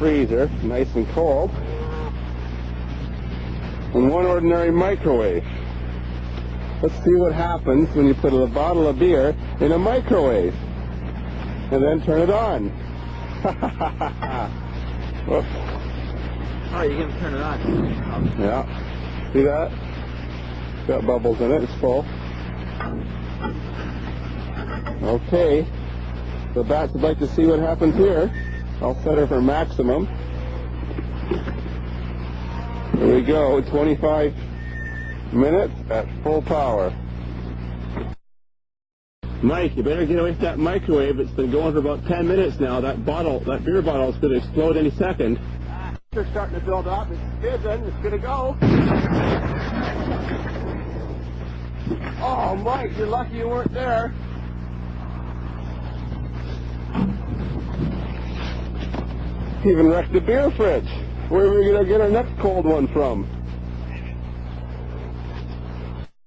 freezer, nice and cold, and one ordinary microwave. Let's see what happens when you put a bottle of beer in a microwave and then turn it on. Whoops. Oh, you're going to turn it on. Yeah. See that? It's got bubbles in it. It's full. Okay. The bats would like to see what happens here. I'll set her for maximum. Here we go. 25 minutes at full power. Mike, you better get away from that microwave. It's been going for about 10 minutes now. That beer bottle is going to explode any second. It's starting to build up. It's fizzing. It's going to go. Oh, Mike, you're lucky you weren't there. Even wrecked the beer fridge. Where are we going to get our next cold one from?